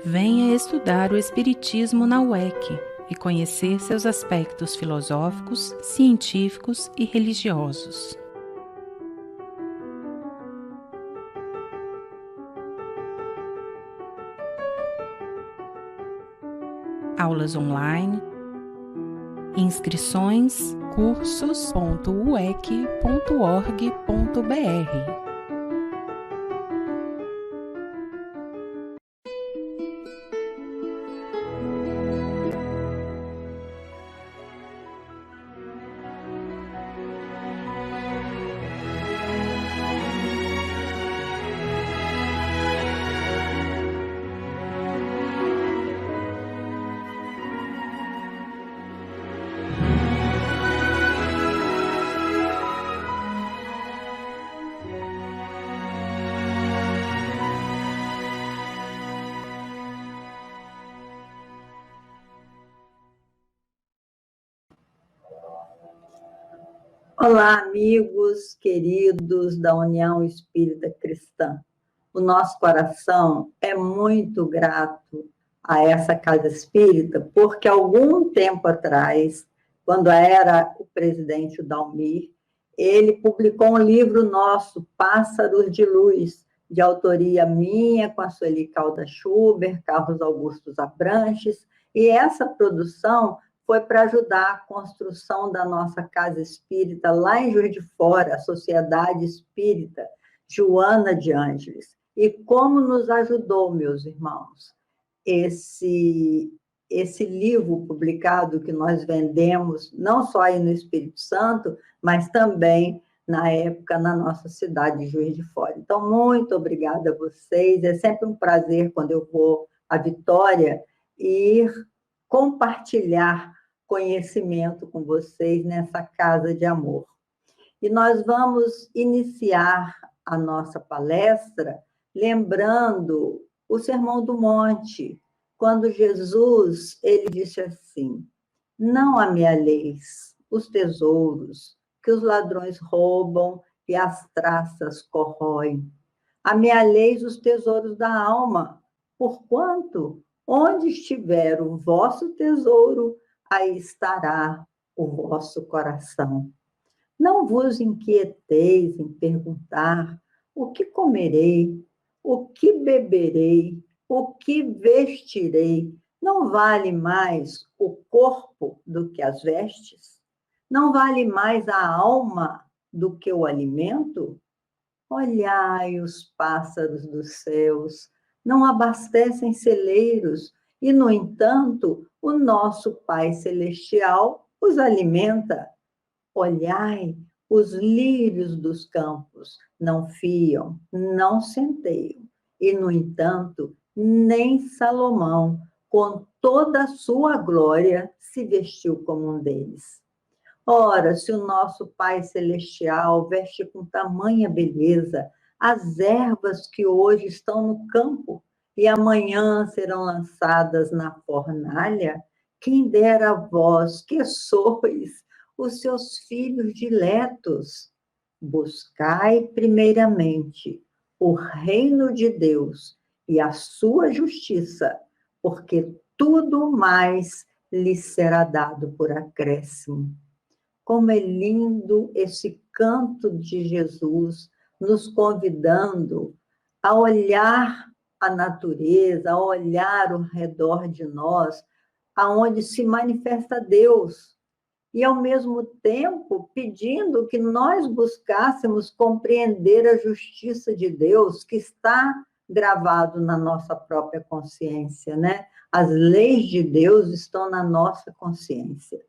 Venha estudar o Espiritismo na UEC e conhecer seus aspectos filosóficos, científicos e religiosos. Aulas online, inscrições cursos.uec.org.br. Olá, amigos queridos da União Espírita Cristã. O nosso coração é muito grato a essa casa espírita, porque algum tempo atrás, quando era o presidente Dalmir, ele publicou um livro nosso, Pássaros de Luz, de autoria minha, com a Sueli Calda Schubert, Carlos Augusto Abranches, e essa produção foi para ajudar a construção da nossa casa espírita lá em Juiz de Fora, a Sociedade Espírita Joana de Ângeles. E como nos ajudou, meus irmãos, esse livro publicado que nós vendemos, não só aí no Espírito Santo, mas também, na época, na nossa cidade de Juiz de Fora. Então, muito obrigada a vocês. É sempre um prazer, quando eu vou à Vitória, ir compartilhar conhecimento com vocês nessa casa de amor. E nós vamos iniciar a nossa palestra lembrando o Sermão do Monte, quando Jesus ele disse assim: não amealheis os tesouros que os ladrões roubam e as traças corroem. Amealheis os tesouros da alma, porquanto onde estiver o vosso tesouro, aí estará o vosso coração. Não vos inquieteis em perguntar o que comerei, o que beberei, o que vestirei. Não vale mais o corpo do que as vestes? Não vale mais a alma do que o alimento? Olhai os pássaros dos céus, não abastecem celeiros, e, no entanto, o nosso Pai Celestial os alimenta. Olhai os lírios dos campos, não fiam, não centeiam, e, no entanto, nem Salomão, com toda a sua glória, se vestiu como um deles. Ora, se o nosso Pai Celestial veste com tamanha beleza as ervas que hoje estão no campo e amanhã serão lançadas na fornalha, quem dera a vós, que sois os seus filhos diletos, buscai primeiramente o reino de Deus e a sua justiça, porque tudo mais lhes será dado por acréscimo. Como é lindo esse canto de Jesus, nos convidando a olhar a natureza, a olhar ao redor de nós, aonde se manifesta Deus, e, ao mesmo tempo, pedindo que nós buscássemos compreender a justiça de Deus, que está gravado na nossa própria consciência, né? As leis de Deus estão na nossa consciência.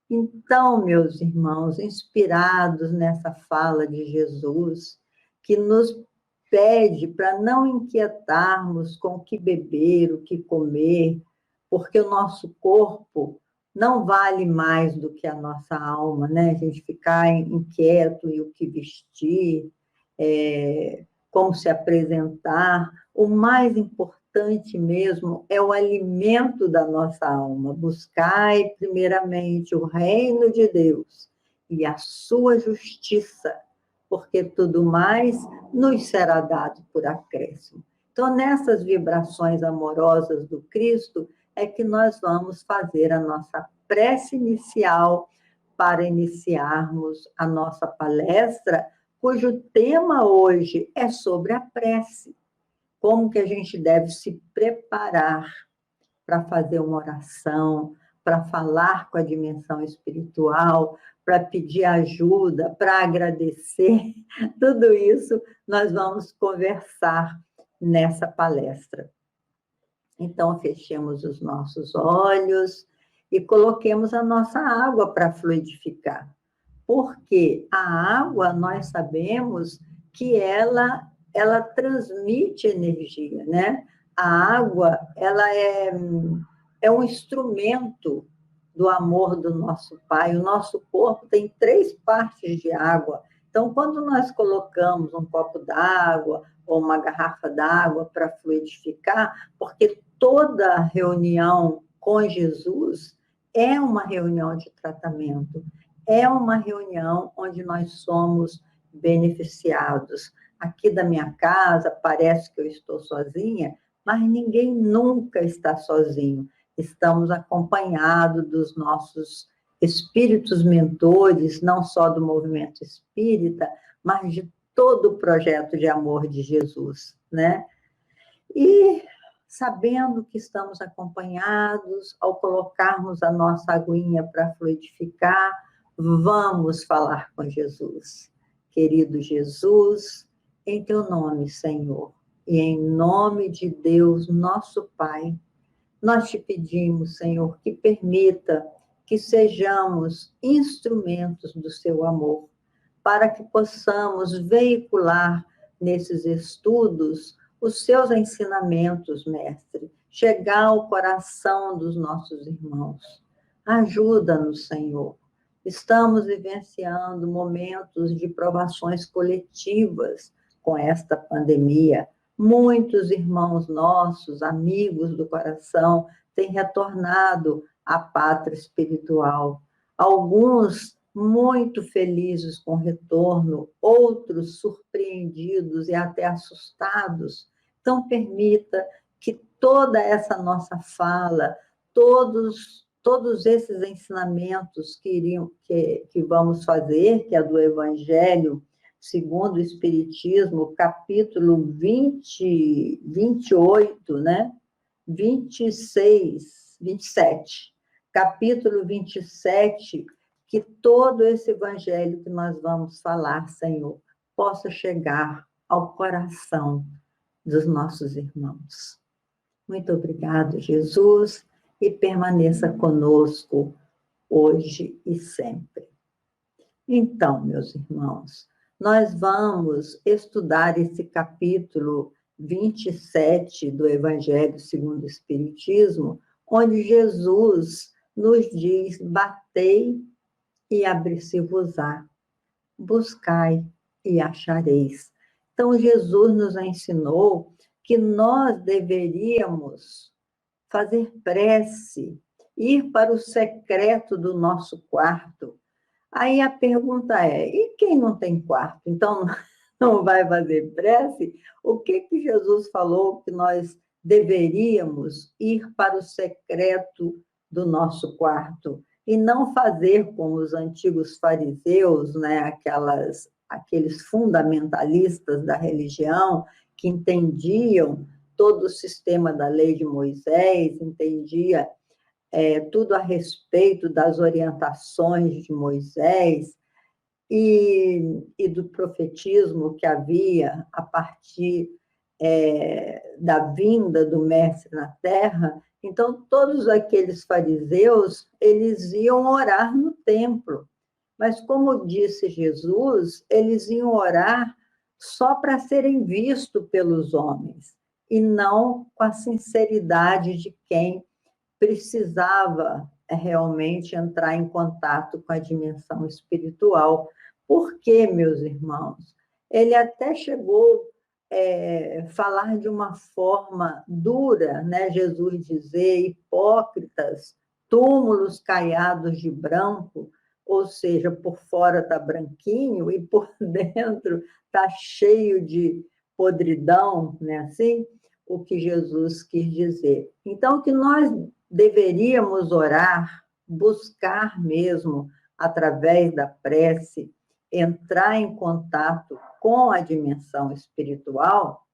Então, meus irmãos, inspirados nessa fala de Jesus, que nos pede para não inquietarmos com o que beber, o que comer, porque o nosso corpo não vale mais do que a nossa alma, né? A gente ficar inquieto em o que vestir, como se apresentar. O mais importante mesmo é o alimento da nossa alma. Buscai primeiramente o reino de Deus e a sua justiça, porque tudo mais nos será dado por acréscimo. Então, nessas vibrações amorosas do Cristo, é que nós vamos fazer a nossa prece inicial para iniciarmos a nossa palestra, cujo tema hoje é sobre a prece. Como que a gente deve se preparar para fazer uma oração, para falar com a dimensão espiritual, para pedir ajuda, para agradecer. Tudo isso nós vamos conversar nessa palestra. Então, fechemos os nossos olhos e coloquemos a nossa água para fluidificar. Porque a água, nós sabemos que ela transmite energia, né? A água, ela é um instrumento do amor do nosso Pai. O nosso corpo tem 3 partes de água. Então, quando nós colocamos um copo d'água ou uma garrafa d'água para fluidificar, porque toda reunião com Jesus é uma reunião de tratamento, é uma reunião onde nós somos beneficiados. Aqui da minha casa, parece que eu estou sozinha, mas ninguém nunca está sozinho. Estamos acompanhados dos nossos espíritos mentores, não só do movimento espírita, mas de todo o projeto de amor de Jesus, né? E sabendo que estamos acompanhados, ao colocarmos a nossa aguinha para fluidificar, vamos falar com Jesus. Querido Jesus, em teu nome, Senhor, e em nome de Deus, nosso Pai, nós te pedimos, Senhor, que permita que sejamos instrumentos do seu amor, para que possamos veicular nesses estudos os seus ensinamentos, mestre, chegar ao coração dos nossos irmãos. Ajuda-nos, Senhor. Estamos vivenciando momentos de provações coletivas com esta pandemia. Muitos irmãos nossos, amigos do coração, têm retornado à pátria espiritual. Alguns muito felizes com o retorno, outros surpreendidos e até assustados. Então, permita que toda essa nossa fala, todos esses ensinamentos que vamos fazer, que é do Evangelho segundo o Espiritismo, capítulo 28, né? 26, 27. Capítulo 27, que todo esse Evangelho que nós vamos falar, Senhor, possa chegar ao coração dos nossos irmãos. Muito obrigado, Jesus, e permaneça conosco hoje e sempre. Então, meus irmãos, nós vamos estudar esse capítulo 27 do Evangelho segundo o Espiritismo, onde Jesus nos diz: batei e abrir-se-vos-á, buscai e achareis. Então, Jesus nos ensinou que nós deveríamos fazer prece, ir para o secreto do nosso quarto. Aí a pergunta é: e quem não tem quarto? Então, não vai fazer prece? O que Jesus falou que nós deveríamos ir para o secreto do nosso quarto? E não fazer como os antigos fariseus, né, aqueles fundamentalistas da religião, que entendiam todo o sistema da lei de Moisés, entendia tudo a respeito das orientações de Moisés e do profetismo que havia a partir da vinda do Mestre na Terra. Então, todos aqueles fariseus, eles iam orar no templo. Mas, como disse Jesus, eles iam orar só para serem vistos pelos homens, e não com a sinceridade de quem precisava realmente entrar em contato com a dimensão espiritual. Por quê, meus irmãos? Ele até chegou falar de uma forma dura, né? Jesus dizer: hipócritas, túmulos caiados de branco, ou seja, por fora está branquinho e por dentro está cheio de podridão, né? Assim, o que Jesus quis dizer. Então, que nós deveríamos orar, buscar mesmo, através da prece, entrar em contato com a dimensão espiritual,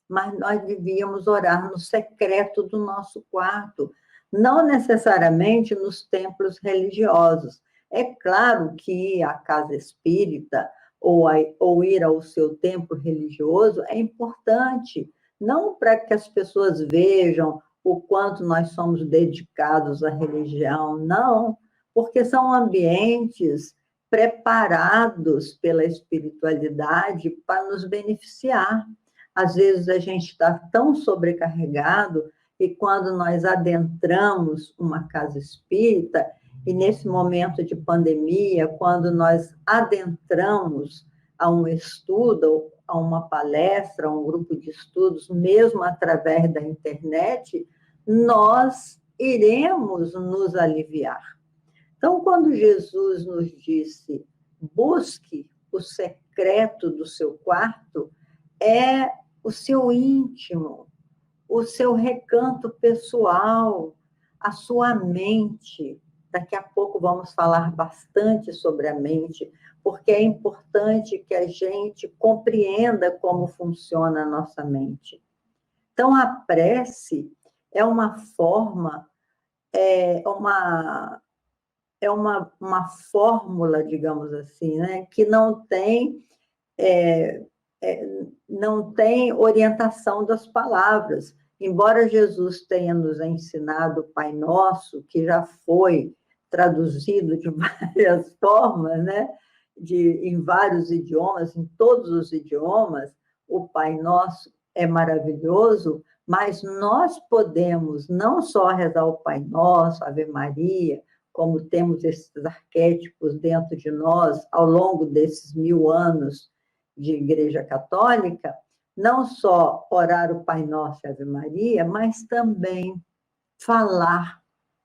mas nós devíamos orar no secreto do nosso quarto, não necessariamente nos templos religiosos. É claro que a casa espírita ou ir ao seu templo religioso é importante, não para que as pessoas vejam o quanto nós somos dedicados à religião, não, porque são ambientes preparados pela espiritualidade para nos beneficiar. Às vezes a gente está tão sobrecarregado e quando nós adentramos uma casa espírita, e nesse momento de pandemia, quando nós adentramos a um estudo, a uma palestra, a um grupo de estudos, mesmo através da internet, nós iremos nos aliviar. Então, quando Jesus nos disse, busque o secreto do seu quarto, é o seu íntimo, o seu recanto pessoal, a sua mente. Daqui a pouco vamos falar bastante sobre a mente, porque é importante que a gente compreenda como funciona a nossa mente. Então, a prece é uma forma, uma fórmula, digamos assim, né, que não tem orientação das palavras. Embora Jesus tenha nos ensinado o Pai Nosso, que já foi traduzido de várias formas, né? Em vários idiomas, em todos os idiomas, o Pai Nosso é maravilhoso, mas nós podemos não só rezar o Pai Nosso, Ave Maria, como temos esses arquétipos dentro de nós ao longo desses 1000 anos de Igreja Católica, não só orar o Pai Nosso e Ave Maria, mas também falar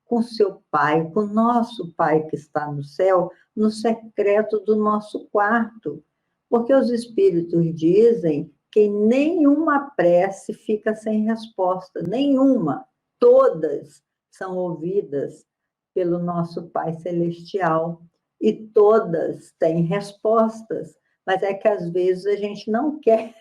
com seu Pai, com o nosso Pai que está no céu, no secreto do nosso quarto. Porque os Espíritos dizem que nenhuma prece fica sem resposta, nenhuma. Todas são ouvidas pelo nosso Pai Celestial e todas têm respostas. Mas é que, às vezes, a gente não quer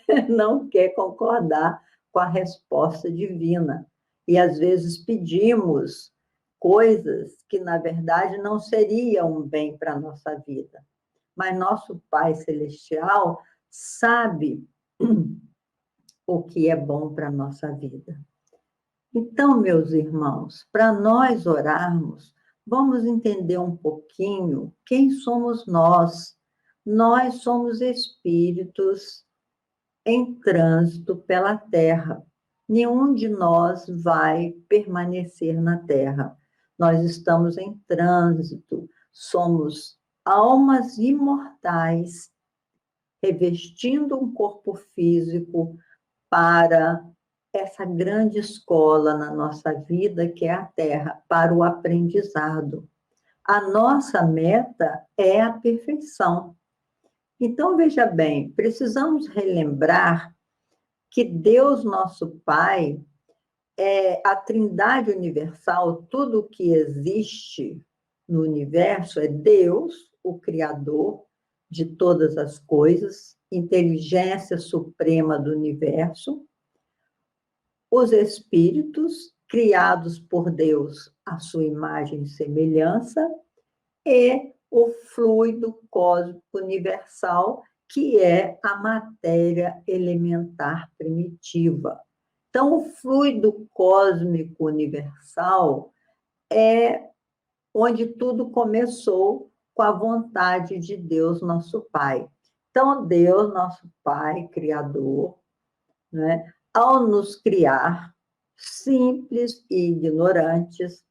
concordar com a resposta divina. E, às vezes, pedimos coisas que, na verdade, não seriam um bem para a nossa vida. Mas nosso Pai Celestial sabe o que é bom para a nossa vida. Então, meus irmãos, para nós orarmos, vamos entender um pouquinho quem somos nós. Nós somos espíritos em trânsito pela Terra. Nenhum de nós vai permanecer na Terra. Nós estamos em trânsito, somos almas imortais, revestindo um corpo físico para essa grande escola na nossa vida, que é a Terra, para o aprendizado. A nossa meta é a perfeição. Então, veja bem, precisamos relembrar que Deus, nosso Pai, é a Trindade universal, tudo o que existe no universo é Deus, o Criador de todas as coisas, inteligência suprema do universo, os espíritos, criados por Deus à sua imagem e semelhança, e o fluido cósmico universal, que é a matéria elementar primitiva. Então, o fluido cósmico universal é onde tudo começou com a vontade de Deus, nosso Pai. Então, Deus, nosso Pai, Criador, né, ao nos criar, simples e ignorantes,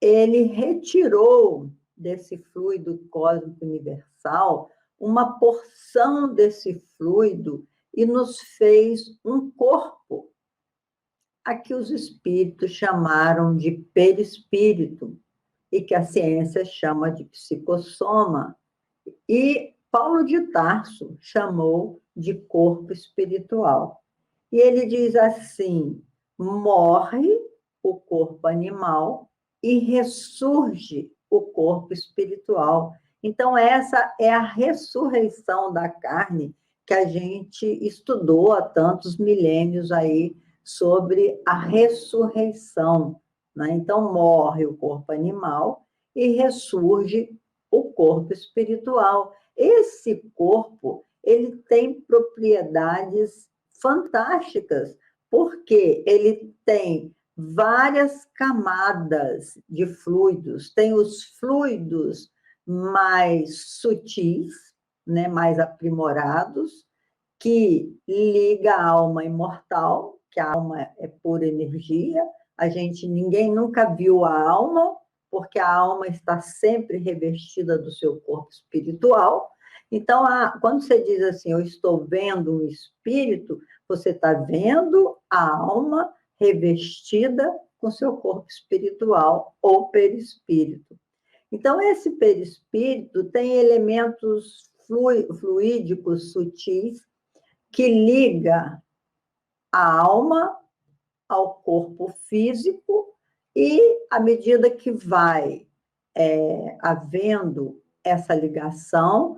ele retirou desse fluido cósmico universal uma porção desse fluido e nos fez um corpo, a que os espíritos chamaram de perispírito e que a ciência chama de psicossoma. E Paulo de Tarso chamou de corpo espiritual. E ele diz assim: morre o corpo animal e ressurge o corpo espiritual. Então, essa é a ressurreição da carne que a gente estudou há tantos milênios aí sobre a ressurreição, né? Então, morre o corpo animal e ressurge o corpo espiritual. Esse corpo, ele tem propriedades fantásticas, porque ele tem várias camadas de fluidos. Tem os fluidos mais sutis, né, mais aprimorados, que liga a alma imortal, que a alma é pura energia. Ninguém nunca viu a alma, porque a alma está sempre revestida do seu corpo espiritual. Então, quando você diz assim, eu estou vendo um espírito, você está vendo a alma revestida com seu corpo espiritual ou perispírito. Então, esse perispírito tem elementos fluídicos sutis que liga a alma ao corpo físico e, à medida que vai havendo essa ligação,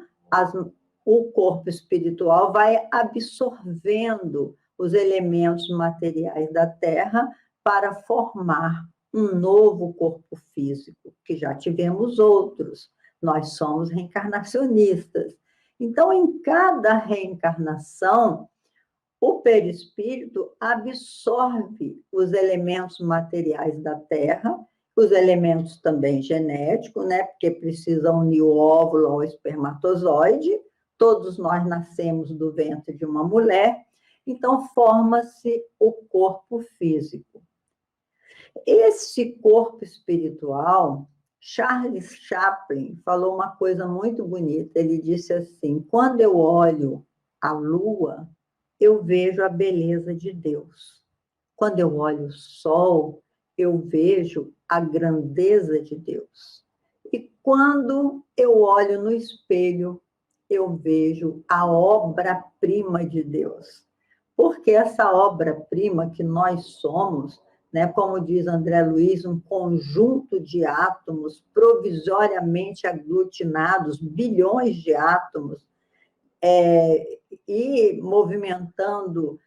o corpo espiritual vai absorvendo os elementos materiais da Terra para formar um novo corpo físico, que já tivemos outros. Nós somos reencarnacionistas. Então, em cada reencarnação, o perispírito absorve os elementos materiais da Terra, os elementos também genéticos, né? Porque precisa unir o óvulo ao espermatozoide. Todos nós nascemos do ventre de uma mulher, então forma-se o corpo físico. Esse corpo espiritual, Charles Chaplin falou uma coisa muito bonita. Ele disse assim: quando eu olho a lua, eu vejo a beleza de Deus. Quando eu olho o sol, eu vejo a grandeza de Deus. E quando eu olho no espelho, eu vejo a obra-prima de Deus. Porque essa obra-prima que nós somos, né, como diz André Luiz, um conjunto de átomos provisoriamente aglutinados, bilhões de átomos, e movimentando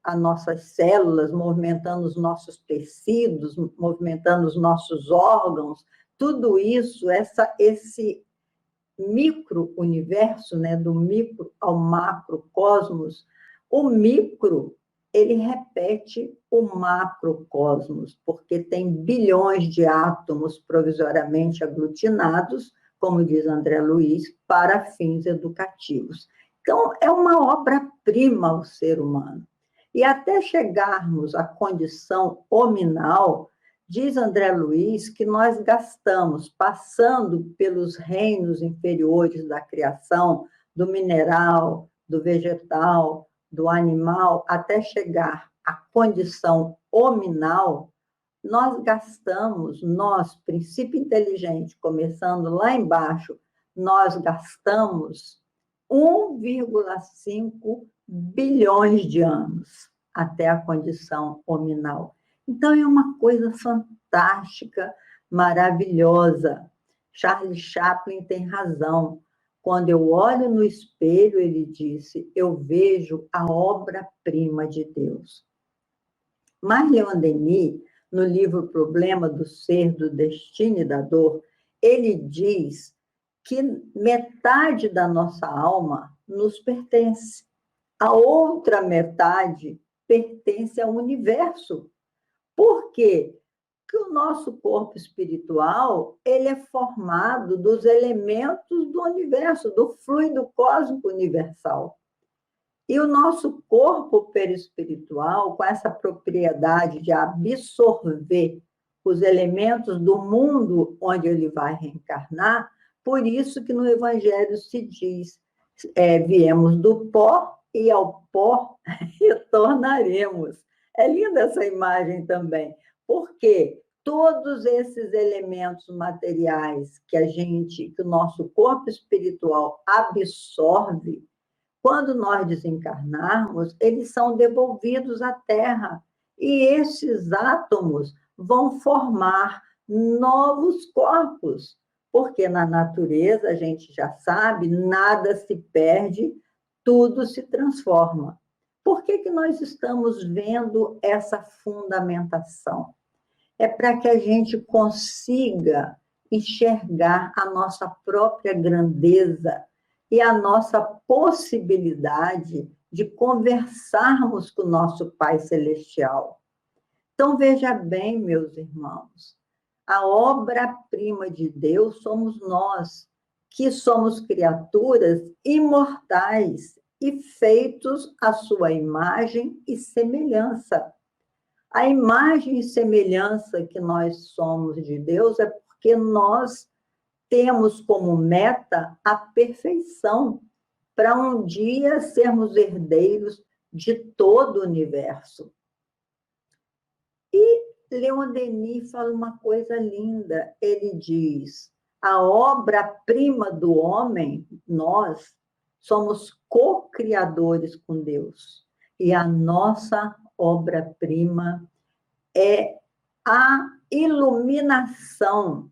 as nossas células, movimentando os nossos tecidos, movimentando os nossos órgãos, tudo isso, esse micro-universo, né, do micro ao macrocosmos, o micro, ele repete o macrocosmos, porque tem bilhões de átomos provisoriamente aglutinados, como diz André Luiz, para fins educativos. Então, é uma obra-prima o ser humano. E até chegarmos à condição hominal, diz André Luiz que nós gastamos, passando pelos reinos inferiores da criação, do mineral, do vegetal, do animal, até chegar à condição hominal, nós, princípio inteligente, começando lá embaixo, nós gastamos 1,5 bilhões de anos até a condição hominal. Então, é uma coisa fantástica, maravilhosa. Charles Chaplin tem razão. Quando eu olho no espelho, ele disse, eu vejo a obra-prima de Deus. Mas Leon Denis, no livro Problema do Ser, do Destino e da Dor, ele diz que metade da nossa alma nos pertence. A outra metade pertence ao universo. Por quê? Porque o nosso corpo espiritual, ele é formado dos elementos do universo, do fluido cósmico universal. E o nosso corpo perispiritual, com essa propriedade de absorver os elementos do mundo onde ele vai reencarnar, por isso que no Evangelho se diz, viemos do pó e ao pó retornaremos. É linda essa imagem também, porque todos esses elementos materiais que o nosso corpo espiritual absorve, Quando nós desencarnarmos, eles são devolvidos à Terra. E esses átomos vão formar novos corpos. Porque na natureza, a gente já sabe, nada se perde, tudo se transforma. Por que nós estamos vendo essa fundamentação? É para que a gente consiga enxergar a nossa própria grandeza e a nossa possibilidade de conversarmos com o nosso Pai Celestial. Então, veja bem, meus irmãos, a obra-prima de Deus somos nós, que somos criaturas imortais e feitos à sua imagem e semelhança. A imagem e semelhança que nós somos de Deus é porque nós temos como meta a perfeição, para um dia sermos herdeiros de todo o universo. E Leon Denis fala uma coisa linda, ele diz, a obra-prima do homem, nós, somos co-criadores com Deus, e a nossa obra-prima é a iluminação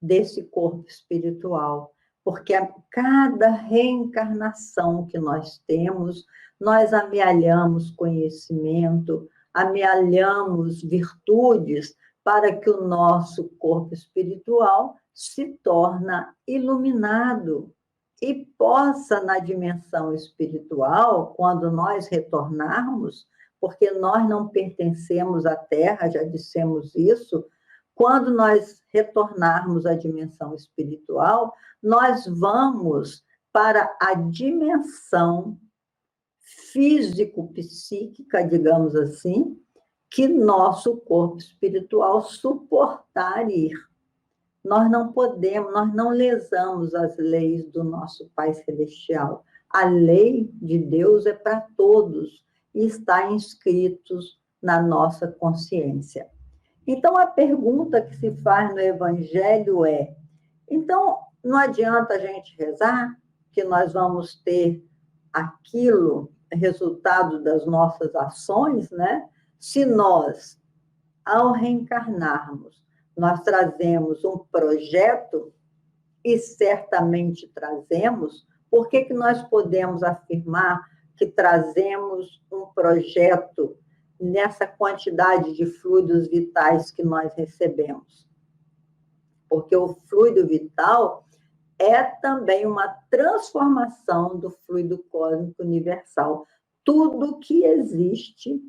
desse corpo espiritual, porque a cada reencarnação que nós temos, nós amealhamos conhecimento, amealhamos virtudes para que o nosso corpo espiritual se torne iluminado e possa, na dimensão espiritual, quando nós retornarmos, porque nós não pertencemos à Terra, já dissemos isso, quando nós retornarmos à dimensão espiritual, nós vamos para a dimensão físico-psíquica, digamos assim, que nosso corpo espiritual suportar ir. Nós não podemos, nós não lesamos as leis do nosso Pai Celestial. A lei de Deus é para todos e está inscritos na nossa consciência. Então, a pergunta que se faz no Evangelho é, então, não adianta a gente rezar, que nós vamos ter aquilo, resultado das nossas ações, né? Se nós, ao reencarnarmos, nós trazemos um projeto, e certamente trazemos, por que nós podemos afirmar que trazemos um projeto nessa quantidade de fluidos vitais que nós recebemos? Porque o fluido vital é também uma transformação do fluido cósmico universal. Tudo que existe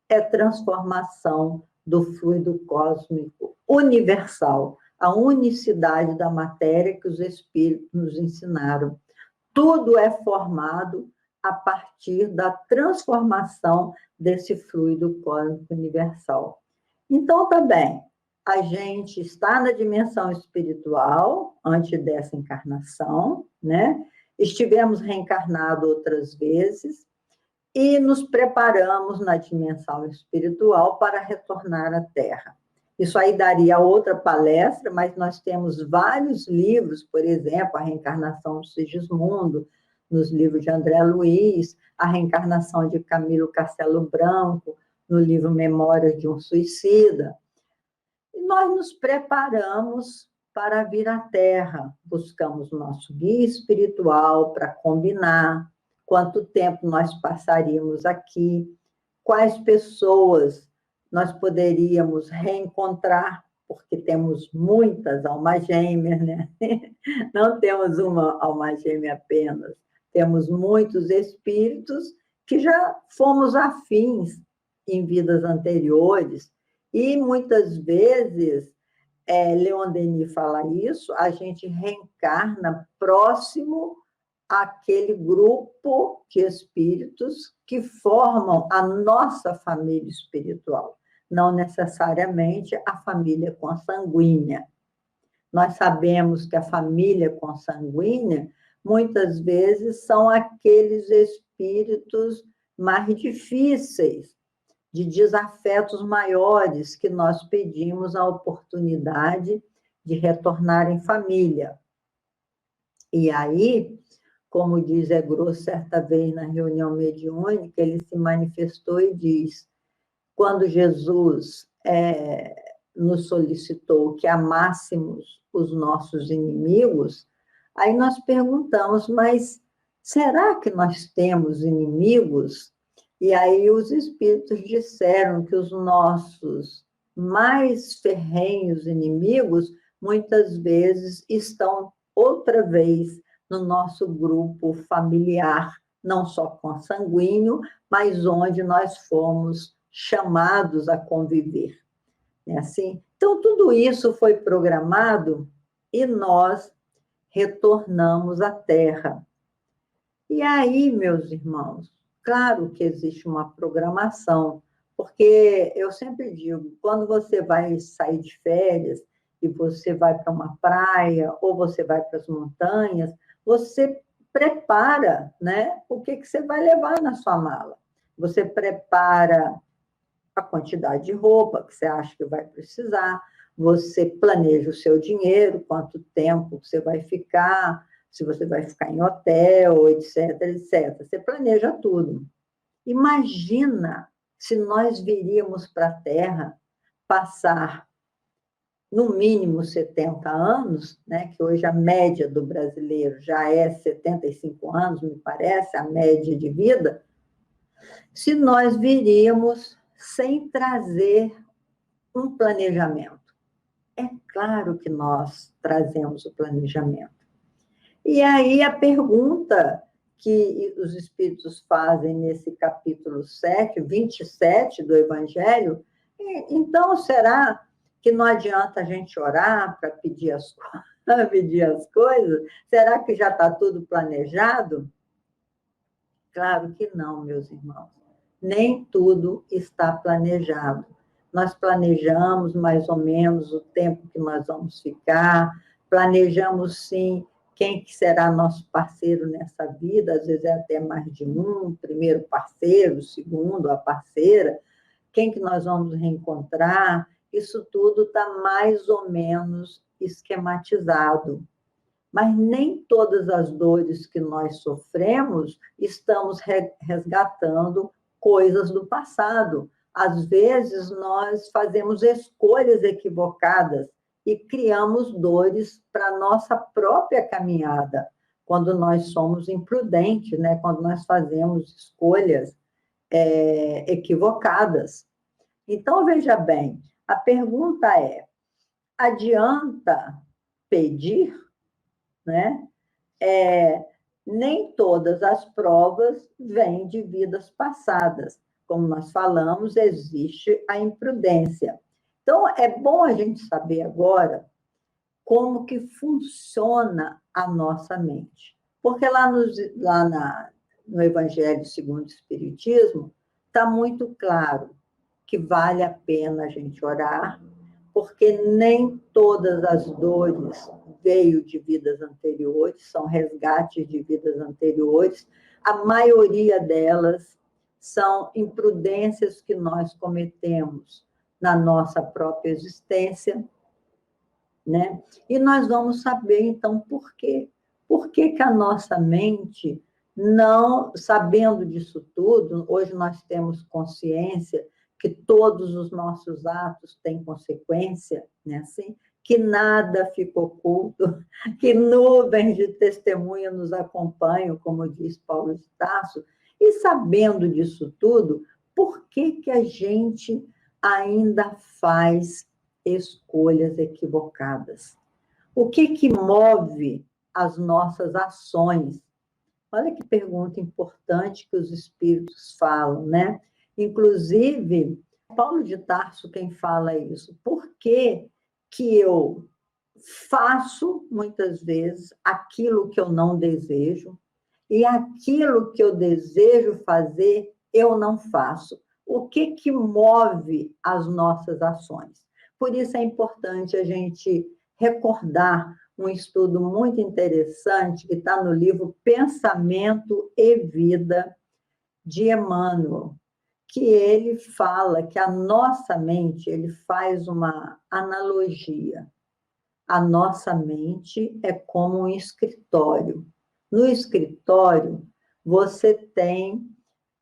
é transformação do fluido cósmico universal, a unicidade da matéria que os espíritos nos ensinaram. Tudo é formado a partir da transformação desse fluido cósmico universal. Então, tá bem, a gente está na dimensão espiritual, antes dessa encarnação, né? Estivemos reencarnados outras vezes, e nos preparamos na dimensão espiritual para retornar à Terra. Isso aí daria outra palestra, mas nós temos vários livros, por exemplo, A Reencarnação de Sigismundo, nos livros de André Luiz, A Reencarnação de Camilo Castelo Branco, no livro Memórias de um Suicida. E nós nos preparamos para vir à Terra, buscamos o nosso guia espiritual para combinar quanto tempo nós passaríamos aqui, quais pessoas nós poderíamos reencontrar, porque temos muitas almas gêmeas, né? Não temos uma alma gêmea apenas, temos muitos espíritos que já fomos afins em vidas anteriores, e muitas vezes, Leon Denis fala isso, a gente reencarna próximo àquele grupo de espíritos que formam a nossa família espiritual, não necessariamente a família consanguínea. Nós sabemos que a família consanguínea, muitas vezes, são aqueles espíritos mais difíceis, de desafetos maiores, que nós pedimos a oportunidade de retornar em família. E aí, como diz Grosso certa vez na reunião mediúnica, ele se manifestou e diz, quando Jesus nos solicitou que amássemos os nossos inimigos, aí nós perguntamos, mas será que nós temos inimigos? E aí os espíritos disseram que os nossos mais ferrenhos inimigos, muitas vezes, estão outra vez no nosso grupo familiar, não só consanguíneo, mas onde nós fomos chamados a conviver. É assim? Então, tudo isso foi programado e nós retornamos à Terra. E aí, meus irmãos, claro que existe uma programação, porque eu sempre digo, quando você vai sair de férias e você vai para uma praia ou você vai para as montanhas, você prepara, né, o que você vai levar na sua mala. Você prepara a quantidade de roupa que você acha que vai precisar, você planeja o seu dinheiro, quanto tempo você vai ficar, se você vai ficar em hotel, etc, etc. Você planeja tudo. Imagina se nós viríamos para a Terra passar no mínimo 70 anos, né, que hoje a média do brasileiro já é 75 anos, me parece, a média de vida, se nós viríamos sem trazer um planejamento. É claro que nós trazemos o planejamento. E aí a pergunta que os Espíritos fazem nesse capítulo 7, 27 do Evangelho, então será que não adianta a gente orar para pedir pedir as coisas? Será que já está tudo planejado? Claro que não, meus irmãos. Nem tudo está planejado. Nós planejamos mais ou menos o tempo que nós vamos ficar, planejamos sim quem que será nosso parceiro nessa vida, às vezes é até mais de um, primeiro parceiro, segundo a parceira, quem que nós vamos reencontrar, isso tudo está mais ou menos esquematizado. Mas nem todas as dores que nós sofremos estamos resgatando coisas do passado. Às vezes, nós fazemos escolhas equivocadas e criamos dores para a nossa própria caminhada, quando nós somos imprudentes, né? Quando nós fazemos escolhas equivocadas. Então, veja bem, a pergunta é, adianta pedir? Né? Nem todas as provas vêm de vidas passadas. Como nós falamos, existe a imprudência. Então, é bom a gente saber agora como que funciona a nossa mente. Porque no Evangelho segundo o Espiritismo, está muito claro que vale a pena a gente orar, porque nem todas as dores veio de vidas anteriores, são resgates de vidas anteriores, a maioria delas são imprudências que nós cometemos na nossa própria existência, né? E nós vamos saber, então, por quê. Por que a nossa mente, não sabendo disso tudo, hoje nós temos consciência que todos os nossos atos têm consequência, né? Assim, que nada fica oculto, que nuvens de testemunha nos acompanham, como diz Paulo de Tarso, e sabendo disso tudo, por que a gente ainda faz escolhas equivocadas? O que move as nossas ações? Olha que pergunta importante que os espíritos falam, né? Inclusive, Paulo de Tarso quem fala isso. Por que eu faço, muitas vezes, aquilo que eu não desejo e aquilo que eu desejo fazer, eu não faço? O que move as nossas ações? Por isso é importante a gente recordar um estudo muito interessante que está no livro Pensamento e Vida, de Emmanuel, que ele fala que a nossa mente, ele faz uma analogia. A nossa mente é como um escritório. No escritório, você tem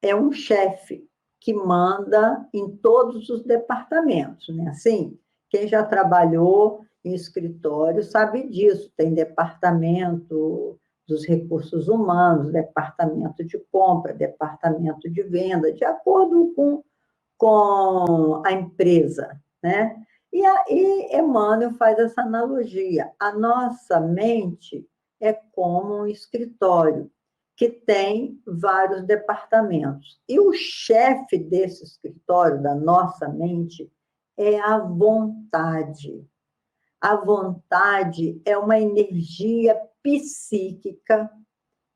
um chefe que manda em todos os departamentos, né? Assim, quem já trabalhou em escritório sabe disso. Tem departamento dos recursos humanos, departamento de compra, departamento de venda, de acordo com a empresa, né? E aí Emmanuel faz essa analogia. A nossa mente é como um escritório que tem vários departamentos. E o chefe desse escritório, da nossa mente, é a vontade. A vontade é uma energia psíquica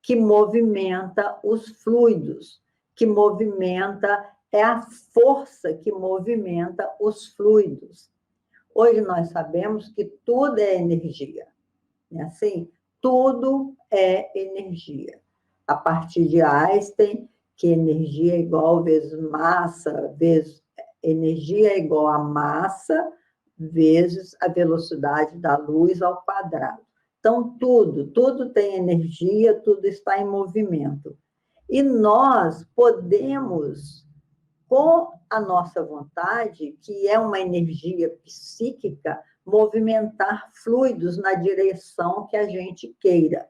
que movimenta os fluidos, que movimenta, é a força que movimenta os fluidos. Hoje nós sabemos que tudo é energia, né? Assim, tudo é energia. A partir de Einstein, que energia é igual vezes massa, vezes energia é igual a massa vezes a velocidade da luz ao quadrado. Então, tudo tem energia, tudo está em movimento. E nós podemos, com a nossa vontade, que é uma energia psíquica, movimentar fluidos na direção que a gente queira.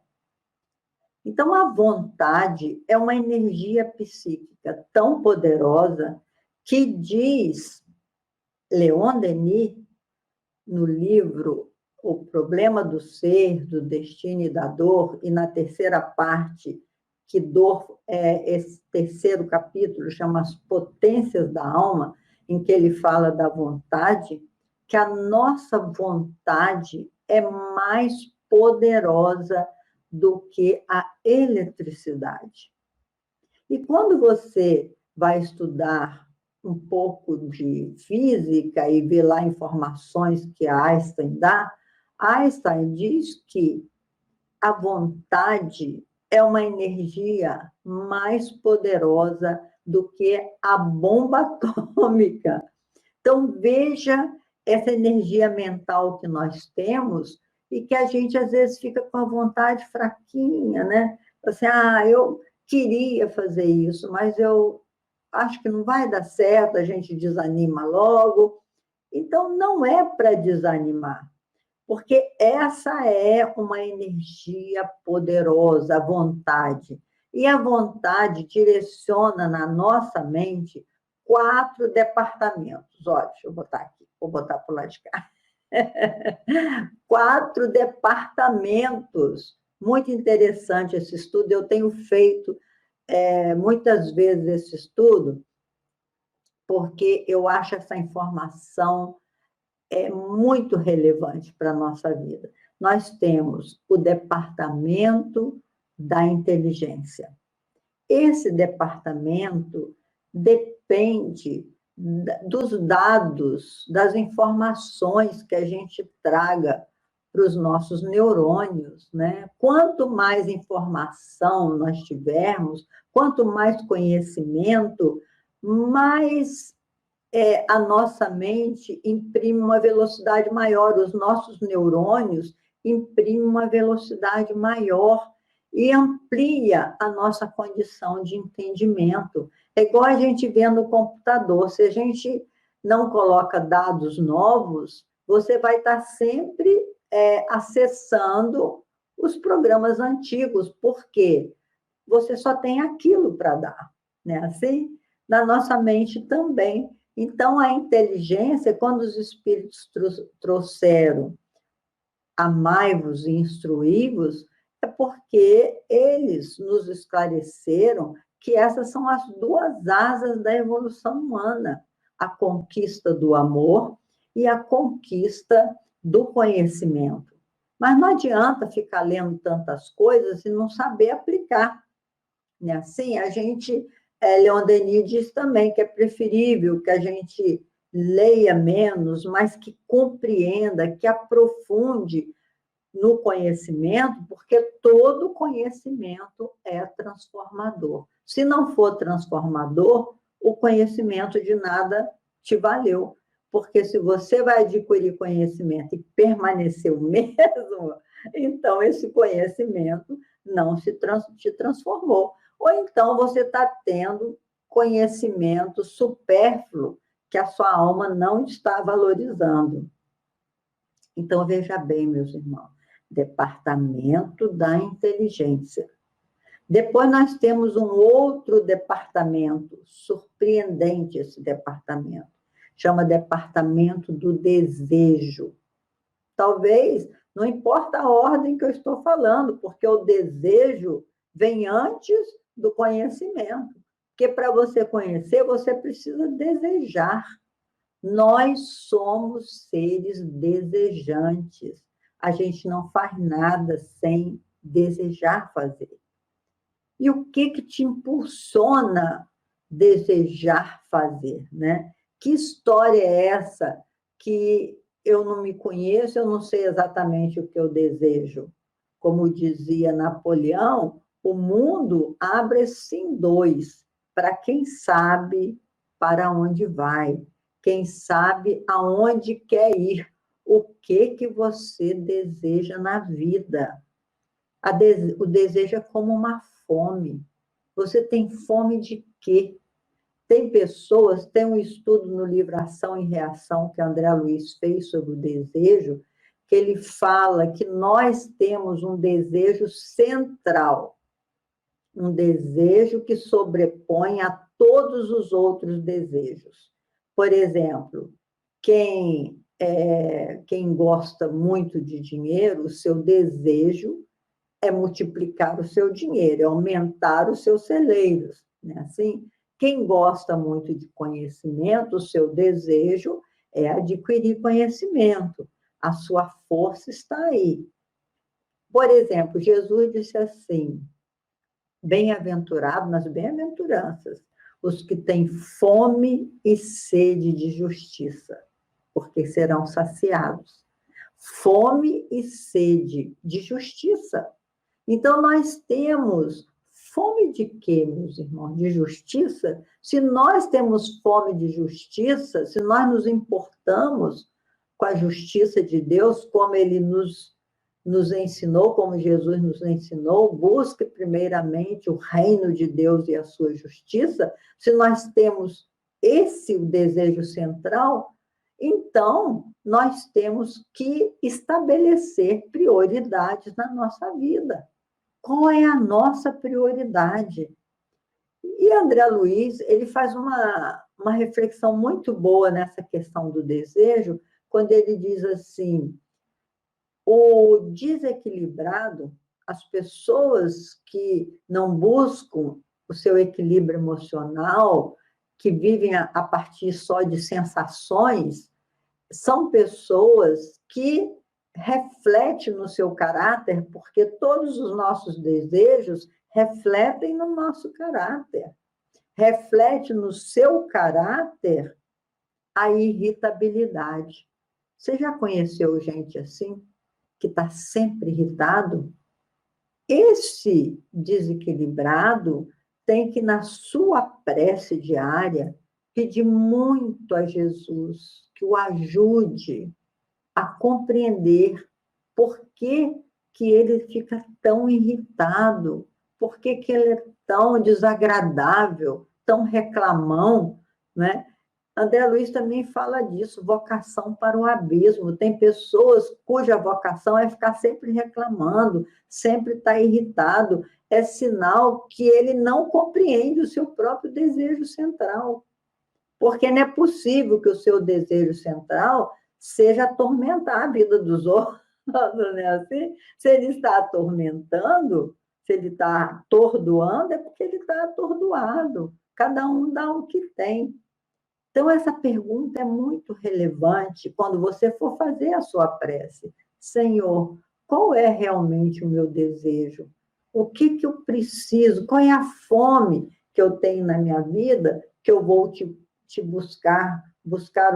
Então, a vontade é uma energia psíquica tão poderosa que diz Leon Denis, no livro O Problema do Ser, do Destino e da Dor, e na terceira parte, que dor esse terceiro capítulo chama As Potências da Alma, em que ele fala da vontade, que a nossa vontade é mais poderosa do que a eletricidade. E quando você vai estudar um pouco de física e ver lá informações que Einstein dá, Einstein diz que a vontade é uma energia mais poderosa do que a bomba atômica. Então, veja essa energia mental que nós temos e que a gente, às vezes, fica com a vontade fraquinha, né? Assim, eu queria fazer isso, mas eu acho que não vai dar certo, a gente desanima logo. Então, não é para desanimar, porque essa é uma energia poderosa, a vontade. E a vontade direciona na nossa mente 4 departamentos. Olha, deixa eu botar aqui, vou botar para o lado de cá. 4 departamentos. Muito interessante esse estudo, eu tenho feito muitas vezes esse estudo, porque eu acho essa informação muito relevante para a nossa vida. Nós temos o departamento da inteligência. Esse departamento depende dos dados, das informações que a gente traga para os nossos neurônios, né? Quanto mais informação nós tivermos, quanto mais conhecimento, mais a nossa mente imprime uma velocidade maior, os nossos neurônios imprimem uma velocidade maior e amplia a nossa condição de entendimento. É igual a gente vê no computador, se a gente não coloca dados novos, você vai estar sempre acessando os programas antigos, porque você só tem aquilo para dar, né? Assim, na nossa mente também. Então, a inteligência, quando os espíritos trouxeram amai-vos e instruí-vos, é porque eles nos esclareceram que essas são as 2 asas da evolução humana, a conquista do amor e a conquista do conhecimento. Mas não adianta ficar lendo tantas coisas e não saber aplicar, né? Assim, a gente, Leon Denis diz também que é preferível que a gente leia menos, mas que compreenda, que aprofunde no conhecimento, porque todo conhecimento é transformador. Se não for transformador, o conhecimento de nada te valeu, porque se você vai adquirir conhecimento e permanecer o mesmo, então esse conhecimento não te transformou. Ou então você está tendo conhecimento supérfluo que a sua alma não está valorizando. Então, veja bem, meus irmãos, departamento da inteligência. Depois nós temos um outro departamento, surpreendente esse departamento, chama departamento do desejo. Talvez, não importa a ordem que eu estou falando, porque o desejo vem antes do conhecimento. Porque para você conhecer, você precisa desejar. Nós somos seres desejantes. A gente não faz nada sem desejar fazer. E o que te impulsiona desejar fazer, né? Que história é essa que eu não me conheço, eu não sei exatamente o que eu desejo? Como dizia Napoleão, o mundo abre-se em dois, para quem sabe para onde vai, quem sabe aonde quer ir, o que você deseja na vida. O desejo é como uma fome. Você tem fome de quê? Tem pessoas, tem um estudo no livro Ação e Reação que André Luiz fez sobre o desejo, que ele fala que nós temos um desejo central, um desejo que sobrepõe a todos os outros desejos. Por exemplo, quem gosta muito de dinheiro, o seu desejo é multiplicar o seu dinheiro, é aumentar os seus celeiros, né? Assim, quem gosta muito de conhecimento, o seu desejo é adquirir conhecimento, a sua força está aí. Por exemplo, Jesus disse assim, bem-aventurado nas bem-aventuranças, os que têm fome e sede de justiça, porque serão saciados. Fome e sede de justiça. Então, nós temos fome de quê, meus irmãos? De justiça? Se nós temos fome de justiça, se nós nos importamos com a justiça de Deus, como Ele nos ensinou, como Jesus nos ensinou, busque primeiramente o reino de Deus e a sua justiça, se nós temos esse o desejo central, então nós temos que estabelecer prioridades na nossa vida. Qual é a nossa prioridade? E André Luiz, ele faz uma reflexão muito boa nessa questão do desejo, quando ele diz assim, o desequilibrado, as pessoas que não buscam o seu equilíbrio emocional, que vivem a partir só de sensações, são pessoas que refletem no seu caráter, porque todos os nossos desejos refletem no nosso caráter. Reflete no seu caráter a irritabilidade. Você já conheceu gente assim? Que está sempre irritado? Esse desequilibrado tem que, na sua prece diária, pedir muito a Jesus que o ajude a compreender por que ele fica tão irritado, por que ele é tão desagradável, tão reclamão, né? André Luiz também fala disso, vocação para o abismo. Tem pessoas cuja vocação é ficar sempre reclamando, sempre estar irritado. É sinal que ele não compreende o seu próprio desejo central. Porque não é possível que o seu desejo central seja atormentar a vida dos outros, né? Assim, se ele está atormentando, se ele está atordoando, é porque ele está atordoado. Cada um dá o que tem. Então, essa pergunta é muito relevante quando você for fazer a sua prece. Senhor, qual é realmente o meu desejo? O que eu preciso? Qual é a fome que eu tenho na minha vida que eu vou te buscar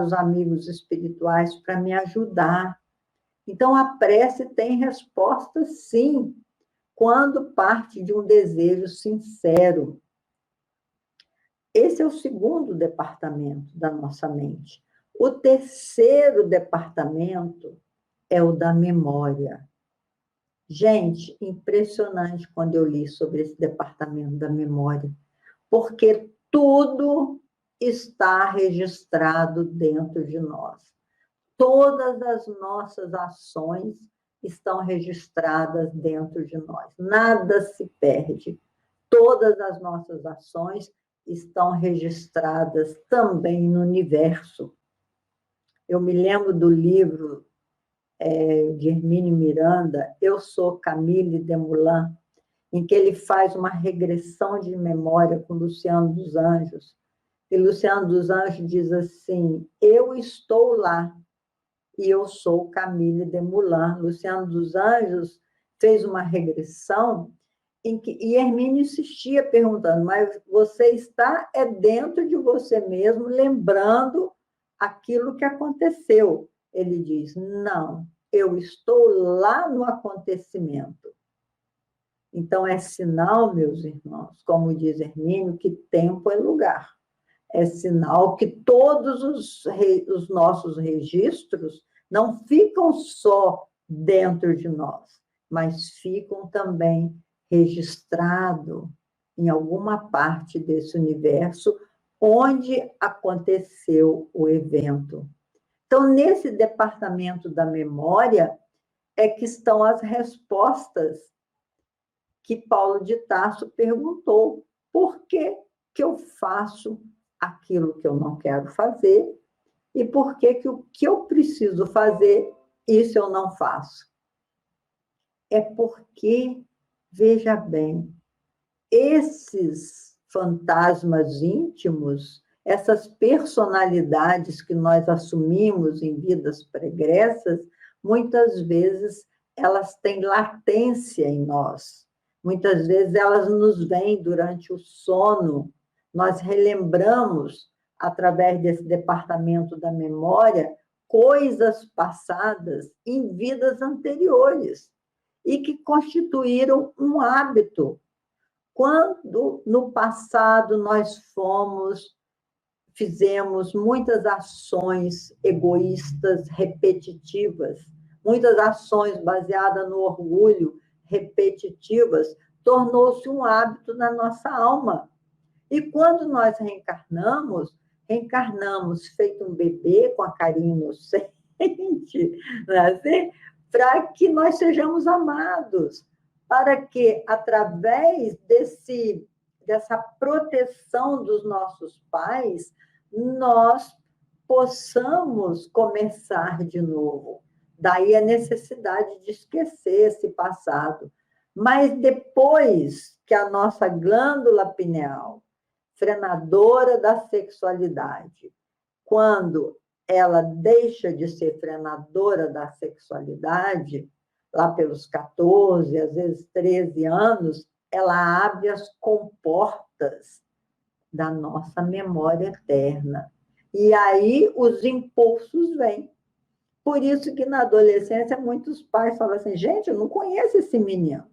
os amigos espirituais para me ajudar? Então, a prece tem resposta, sim, quando parte de um desejo sincero. Esse é o segundo departamento da nossa mente. O terceiro departamento é o da memória. Gente, impressionante quando eu li sobre esse departamento da memória, porque tudo está registrado dentro de nós. Todas as nossas ações estão registradas dentro de nós. Nada se perde. Todas as nossas ações estão registradas também no universo. Eu me lembro do livro de Hermínio Miranda, Eu Sou Camille Desmoulins, em que ele faz uma regressão de memória com Luciano dos Anjos. E Luciano dos Anjos diz assim, eu estou lá, e eu sou Camille Desmoulins. Luciano dos Anjos fez uma regressão e Hermínio insistia perguntando, mas você está dentro de você mesmo, lembrando aquilo que aconteceu. Ele diz, não, eu estou lá no acontecimento. Então, é sinal, meus irmãos, como diz Hermínio, que tempo é lugar. É sinal que todos os nossos registros não ficam só dentro de nós, mas ficam também registrados em alguma parte desse universo onde aconteceu o evento. Então, nesse departamento da memória é que estão as respostas que Paulo de Tarso perguntou. Por que eu faço aquilo que eu não quero fazer e por que o que eu preciso fazer, isso eu não faço? É porque, veja bem, esses fantasmas íntimos, essas personalidades que nós assumimos em vidas pregressas, muitas vezes elas têm latência em nós. Muitas vezes elas nos vêm durante o sono. Nós relembramos, através desse departamento da memória, coisas passadas em vidas anteriores e que constituíram um hábito. Quando no passado nós fizemos muitas ações egoístas repetitivas, muitas ações baseadas no orgulho repetitivas, tornou-se um hábito na nossa alma. E quando nós reencarnamos feito um bebê com a carinha inocente, não é assim? Para que nós sejamos amados, para que, através dessa proteção dos nossos pais, nós possamos começar de novo. Daí a necessidade de esquecer esse passado. Mas depois que a nossa glândula pineal, frenadora da sexualidade, quando ela deixa de ser frenadora da sexualidade, lá pelos 14, às vezes 13 anos, ela abre as comportas da nossa memória eterna. E aí os impulsos vêm. Por isso que na adolescência muitos pais falam assim, gente, eu não conheço esse menino.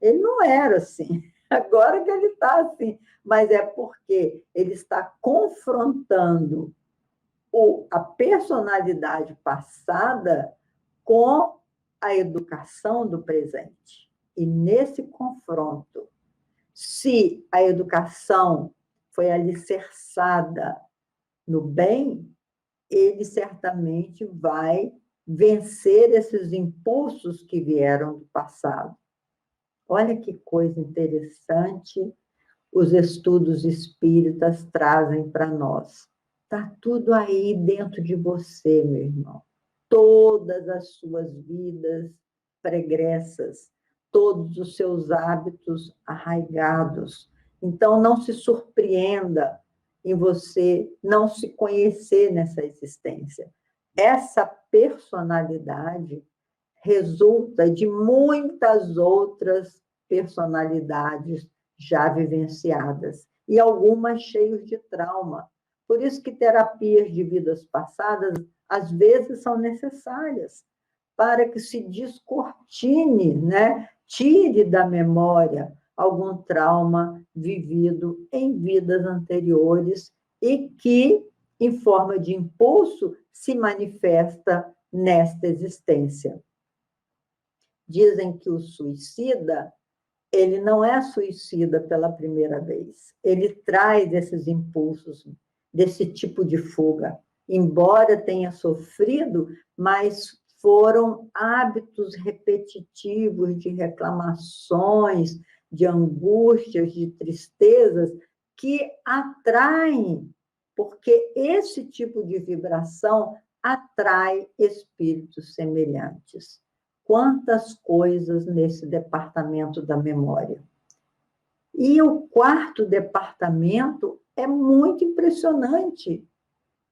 Ele não era assim. Agora que ele está assim. Mas é porque ele está confrontando a personalidade passada com a educação do presente. E nesse confronto, se a educação foi alicerçada no bem, ele certamente vai vencer esses impulsos que vieram do passado. Olha que coisa interessante os estudos espíritas trazem para nós. Está tudo aí dentro de você, meu irmão. Todas as suas vidas pregressas, todos os seus hábitos arraigados. Então, não se surpreenda em você não se conhecer nessa existência. Essa personalidade resulta de muitas outras personalidades já vivenciadas, e algumas cheias de trauma. Por isso que terapias de vidas passadas, às vezes, são necessárias, para que se descortine, né? Tire da memória algum trauma vivido em vidas anteriores e que, em forma de impulso, se manifesta nesta existência. dizem que o suicida, ele não é suicida pela primeira vez. Ele traz esses impulsos, desse tipo de fuga. Embora tenha sofrido, mas foram hábitos repetitivos de reclamações, de angústias, de tristezas, que atraem, porque esse tipo de vibração atrai espíritos semelhantes. Quantas coisas nesse departamento da memória. E o quarto departamento é muito impressionante,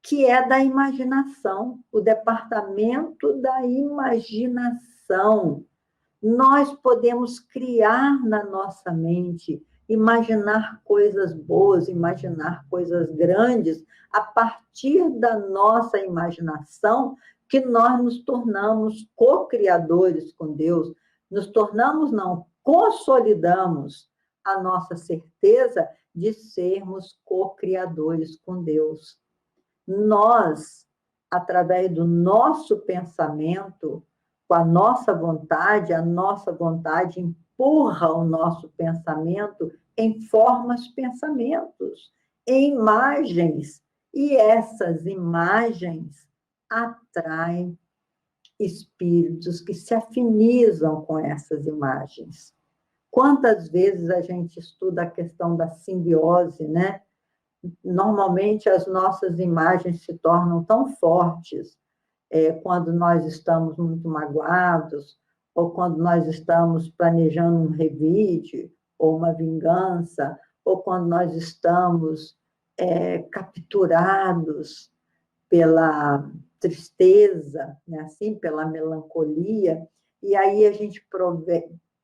que é da imaginação, o departamento da imaginação. Nós podemos criar na nossa mente, imaginar coisas boas, imaginar coisas grandes, a partir da nossa imaginação, que nós nos tornamos co-criadores com Deus, nos tornamos, não, consolidamos a nossa certeza de sermos co-criadores com Deus. Nós, através do nosso pensamento, com a nossa vontade empurra o nosso pensamento em formas pensamentos, em imagens, e essas imagens atraem espíritos que se afinizam com essas imagens. Quantas vezes a gente estuda a questão da simbiose, né? Normalmente as nossas imagens se tornam tão fortes quando nós estamos muito magoados, ou quando nós estamos planejando um revide, ou uma vingança, ou quando nós estamos capturados pela tristeza, né? Assim, pela melancolia, e aí a gente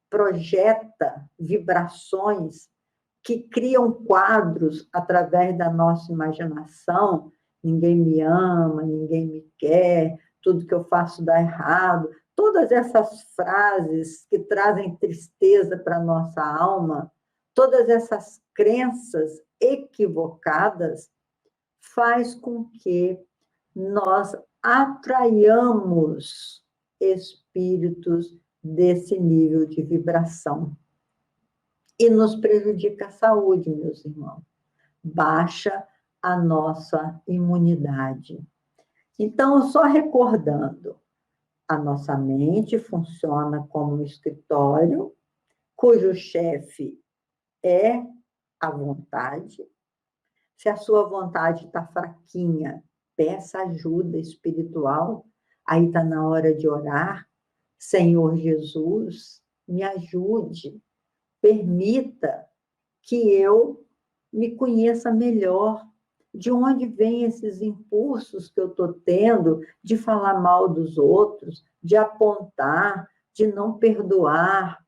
projeta vibrações que criam quadros através da nossa imaginação. Ninguém me ama, ninguém me quer, tudo que eu faço dá errado. Todas essas frases que trazem tristeza para a nossa alma, todas essas crenças equivocadas, faz com que nós atraiamos espíritos desse nível de vibração. E nos prejudica a saúde, meus irmãos. Baixa a nossa imunidade. Então, só recordando, a nossa mente funciona como um escritório, cujo chefe é a vontade. Se a sua vontade está fraquinha, peça ajuda espiritual. Aí está na hora de orar. Senhor Jesus, me ajude. Permita que eu me conheça melhor. De onde vêm esses impulsos que eu estou tendo de falar mal dos outros, de apontar, de não perdoar,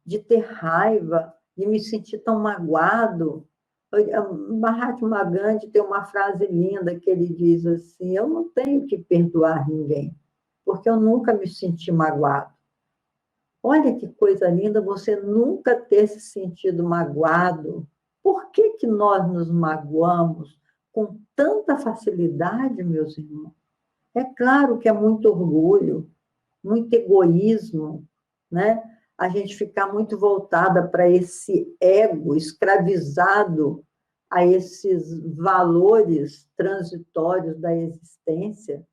de ter raiva, de me sentir tão magoado? Mahatma Gandhi tem uma frase linda que ele diz assim: eu não tenho que perdoar ninguém, porque eu nunca me senti magoado. Olha que coisa linda você nunca ter se sentido magoado. Por que que nós nos magoamos com tanta facilidade, meus irmãos? É claro que é muito orgulho, muito egoísmo, né? A gente ficar muito voltada para esse ego escravizado a esses valores transitórios da existência.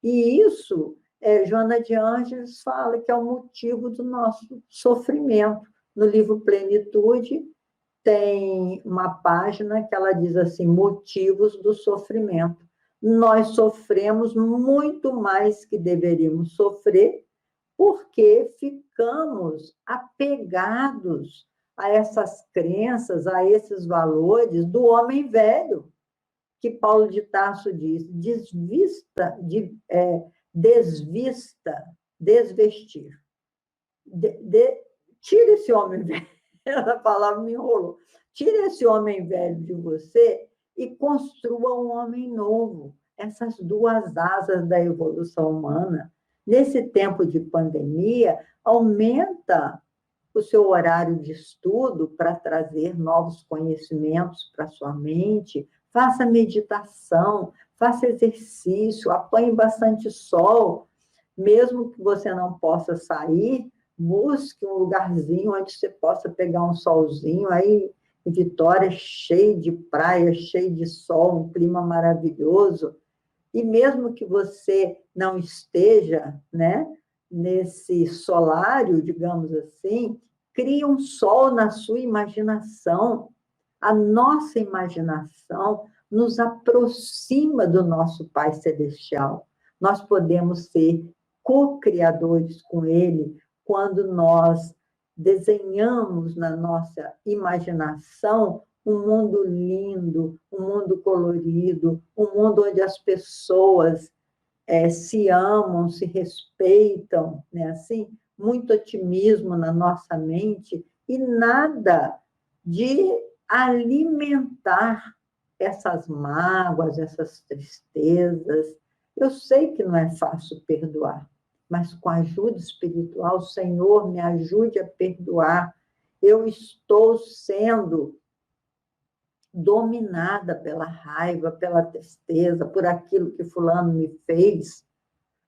E isso, Joana de Ângeles fala que é o motivo do nosso sofrimento. No livro Plenitude, tem uma página que ela diz assim: motivos do sofrimento. Nós sofremos muito mais que deveríamos sofrer, porque ficamos apegados a essas crenças, a esses valores do homem velho, que Paulo de Tarso diz: desvestir. Tira esse homem velho. Essa palavra me enrolou. Tira esse homem velho de você e construa um homem novo. Essas duas asas da evolução humana. Nesse tempo de pandemia, aumenta o seu horário de estudo para trazer novos conhecimentos para a sua mente. Faça meditação, faça exercício, apanhe bastante sol. Mesmo que você não possa sair, busque um lugarzinho onde você possa pegar um solzinho. Aí, em Vitória, cheio de praia, cheio de sol, um clima maravilhoso. E mesmo que você não esteja, né, nesse solário, digamos assim, crie um sol na sua imaginação. A nossa imaginação nos aproxima do nosso Pai Celestial. Nós podemos ser co-criadores com Ele quando nós desenhamos na nossa imaginação um mundo lindo, um mundo colorido, um mundo onde as pessoas se amam, se respeitam, né? Assim, muito otimismo na nossa mente e nada de alimentar essas mágoas, essas tristezas. Eu sei que não é fácil perdoar, mas com a ajuda espiritual, Senhor, me ajude a perdoar. Eu estou sendo dominada pela raiva, pela tristeza, por aquilo que fulano me fez.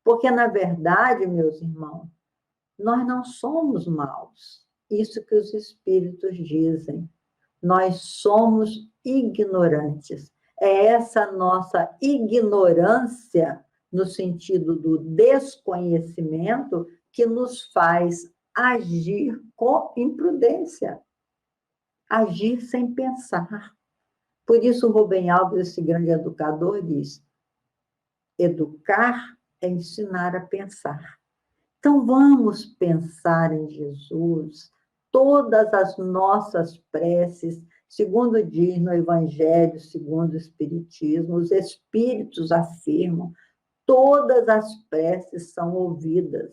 Porque, na verdade, meus irmãos, nós não somos maus. Isso que os espíritos dizem. Nós somos ignorantes. É essa nossa ignorância, no sentido do desconhecimento, que nos faz agir com imprudência, agir sem pensar. Por isso, Rubem Alves, esse grande educador, diz: educar é ensinar a pensar. Então, vamos pensar em Jesus. Todas as nossas preces, segundo diz no Evangelho, segundo o Espiritismo, os Espíritos afirmam, todas as preces são ouvidas.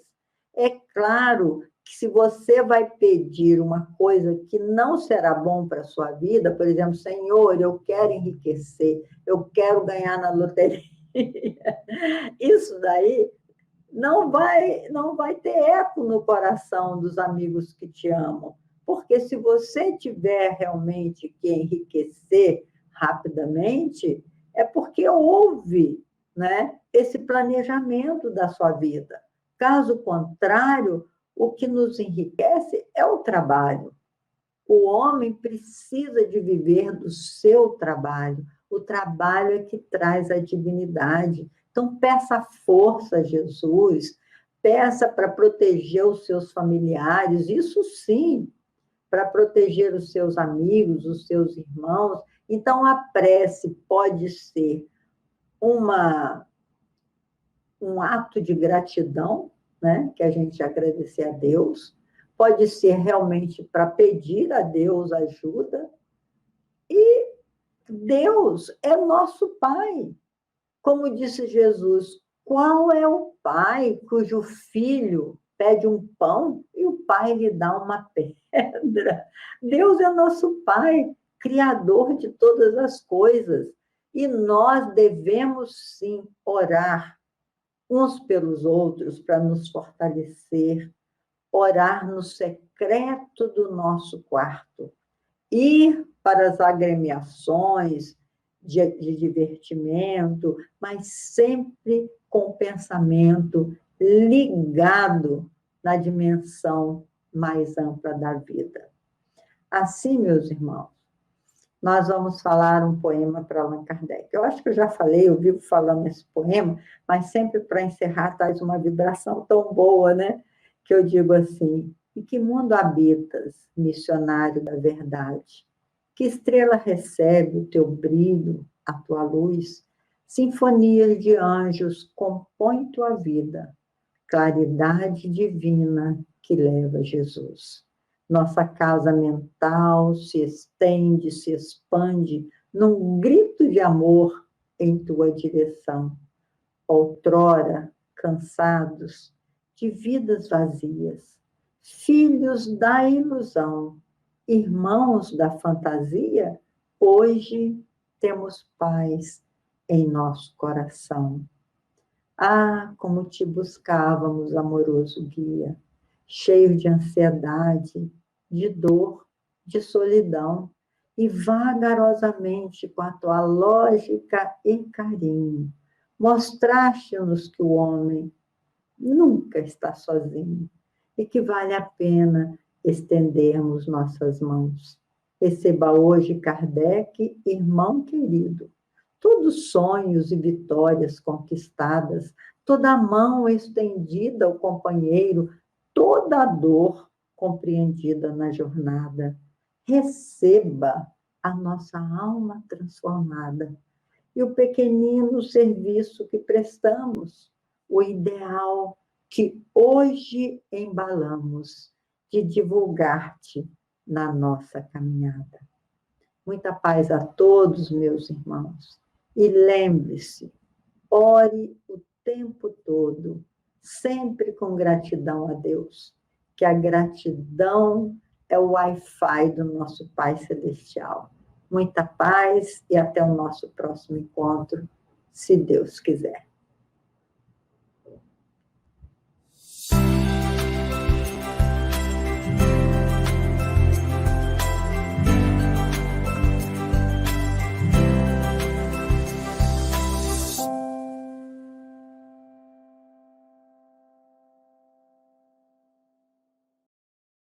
É claro que se você vai pedir uma coisa que não será bom para a sua vida, por exemplo, Senhor, eu quero enriquecer, eu quero ganhar na loteria, isso daí não vai ter eco no coração dos amigos que te amam. Porque se você tiver realmente que enriquecer rapidamente, é porque houve, né, esse planejamento da sua vida. Caso contrário, o que nos enriquece é o trabalho. O homem precisa de viver do seu trabalho. O trabalho é que traz a dignidade. Então, peça força a Jesus, peça para proteger os seus familiares, isso sim, para proteger os seus amigos, os seus irmãos. Então, a prece pode ser um ato de gratidão, né? Que a gente agradecer a Deus, pode ser realmente para pedir a Deus ajuda, e Deus é nosso Pai. Como disse Jesus, qual é o pai cujo filho pede um pão e o pai lhe dá uma pedra? Deus é nosso Pai, criador de todas as coisas. E nós devemos, sim, orar uns pelos outros para nos fortalecer, orar no secreto do nosso quarto, ir para as agremiações de divertimento, mas sempre com o pensamento ligado na dimensão mais ampla da vida. Assim, meus irmãos, nós vamos falar um poema para Allan Kardec. Eu acho que eu já falei, eu vivo falando esse poema, mas sempre para encerrar traz uma vibração tão boa, né? Que eu digo assim: em que mundo habitas, missionário da verdade? Que estrela recebe o teu brilho, a tua luz? Sinfonia de anjos compõe tua vida, claridade divina que leva Jesus. Nossa casa mental se estende, se expande num grito de amor em tua direção. Outrora, cansados de vidas vazias, filhos da ilusão, irmãos da fantasia, hoje temos paz em nosso coração. Ah, como te buscávamos, amoroso guia, cheio de ansiedade, de dor, de solidão, e vagarosamente, com a tua lógica e carinho, mostraste-nos que o homem nunca está sozinho, e que vale a pena estendermos nossas mãos. Receba hoje, Kardec, irmão querido, todos sonhos e vitórias conquistadas, toda a mão estendida ao companheiro, toda a dor compreendida na jornada. Receba a nossa alma transformada e o pequenino serviço que prestamos, o ideal que hoje embalamos de divulgar-te na nossa caminhada. Muita paz a todos, meus irmãos. E lembre-se, ore o tempo todo, sempre com gratidão a Deus, que a gratidão é o Wi-Fi do nosso Pai Celestial. Muita paz e até o nosso próximo encontro, se Deus quiser.